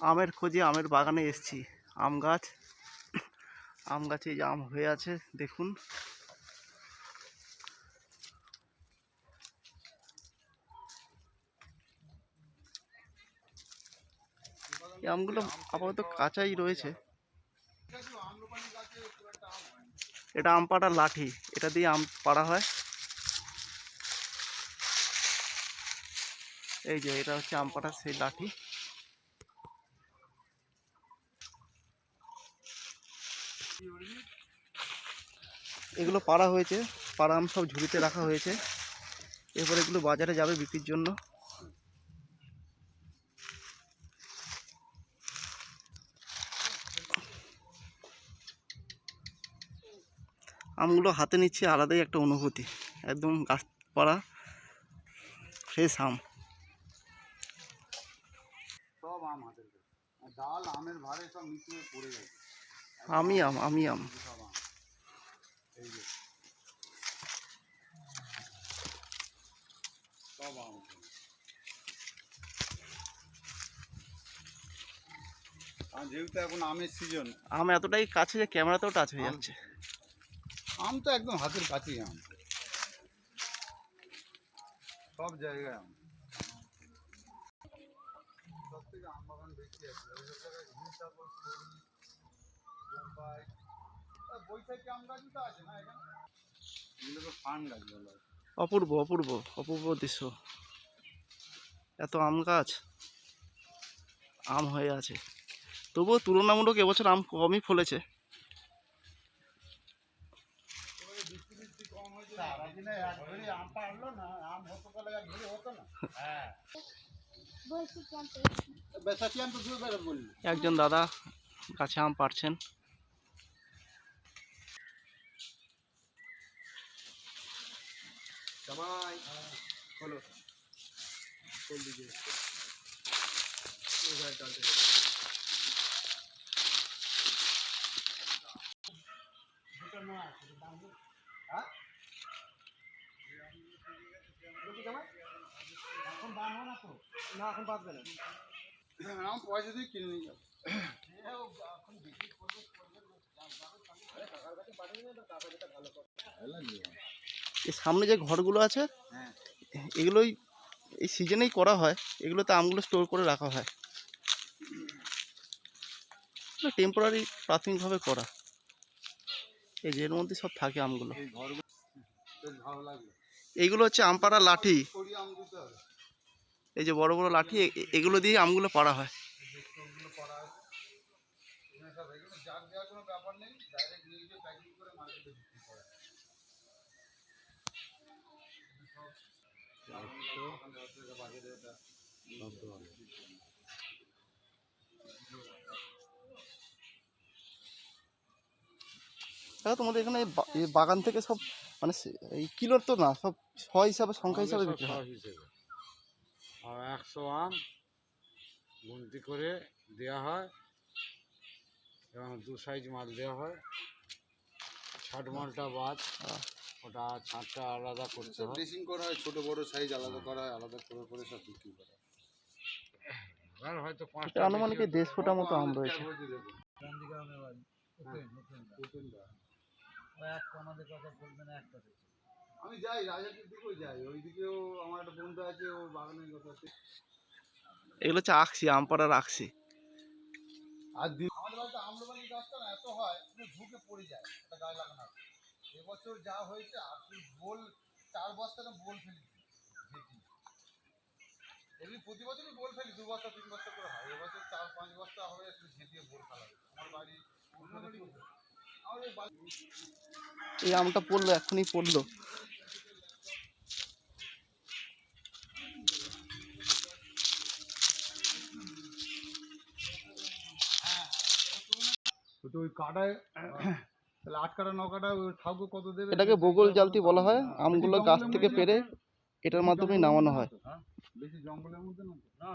আমের খোঁজে আমের বাগানে এসেছি। আম গাছে যে আম হয়ে আছে দেখুন। এই আমগুলো আপাতত কাঁচাই রয়েছে। এটা আম পাড়ার লাঠি, এটা দিয়ে আম পাড়া হয়। এই যে এটা হচ্ছে আম পাড়ার সেই লাঠি। এগুলো পাড়া হয়েছে, পাড়া আম সব ঝুড়িতে রাখা হয়েছে। এরপর এগুলো বাজারে যাবে বিক্রির জন্য। আমগুলো হাতে নিচ্ছে আলাদাই একটা অনুভূতি, একদম গাছ পাড়া ফ্রেশ আম। সব আম হাতের ডাল আমের ভারে সব মিশিয়ে পড়ে গেছে। আমি আম এই যে সব আম। আর যেহেতু এখন আমের সিজন, আম এতটাই কাছে যে ক্যামেরাতেও টাচ হয়ে যাচ্ছে। আম তো একদম হাতের কাছেই আম, সব জায়গায় আম। সব থেকে আম বাগান বেশি আছে মুম্বাই। বৈশাখী আম গাছই তো আছে না এখানে, এগুলো তো ফান গাছ বলা হয়। অপূর্ব অপূর্ব অপূর্ব দৃশ্য। এত আম গাছ, আম হয়ে আছে। তবুও তুলনামূলক এবছর আম কমই ফলেছে। একজন দাদা গাছে আম পাড়ছেন। পয়সা দিয়ে কিনে নিয়ে যাবো। এই সামনে যে ঘরগুলো আছে, এগুলোই এই সিজনেই করা হয়। এগুলোতে আমগুলো স্টোর করে রাখা হয়, টেম্পোরারি প্রাথমিকভাবে করা। এই যে এর মধ্যে সব থাকে আমগুলো। এইগুলো হচ্ছে আম পাড়ার লাঠি। এই যে বড় বড় লাঠি, এগুলো দিয়ে আমগুলো পাড়া হয়। দেখো তোমাদের এখানে এই বাগান থেকে সব মানে এই কিলোর তো না, সব ছ হিসাবে সংখ্যা হিসাবে বিক্রি হয়। 100 আম গুনতি করে দেওয়া হয় এবং 2 সাইজ মাল দেওয়া হয়। ছাট মালটা বাদ, ওটা ছাঁটটা আলাদা করতে হয়, ড্রেসিং করা হয়, ছোট বড় সাইজ আলাদা করা হয়, আলাদা করে করে সব বিক্রি করা হয়। আর হয়তো 5টা আনুমানিক 150 মতো আম রয়েছে। আমি যাই রাজাপুর দিকেও যাই, ওইদিকেও আমার একটা বন্ধু আছে, ও বাগানের কথা আছে। এগুলো হচ্ছে আখসি, আম পাড়ার আখসি। আর আমাদের বাড়িতে আম্রপালি গাছটা না এত হয় পুরো ঝুঁকে পড়ে যায়, একটা গায়ে লাগানো আছে। এবছর যা হয়েছে আর বোল 4 বস্তা না বোল ফেলি ঝেঁটি। এমনি প্রতি বছরই বোল ফেলি 2 বস্তা 3 বস্তা করে হয়, এবছর 4-5 বস্তা হবে একটু ঝেঁটিয়ে বোল ফেলা হয়েছে। আমার বাড়ি এই আমটা পড়লো, এখনই পড়লো। ওই কাটায় তাহলে 8 কাটা 9 কাটা থাকবো কত দেবে? এটাকে বগল জালতি বলা হয়। আমগুলো গাছ থেকে পেড়ে এটার মাধ্যমে নামানো হয়। বেশি জঙ্গলের মধ্যে না।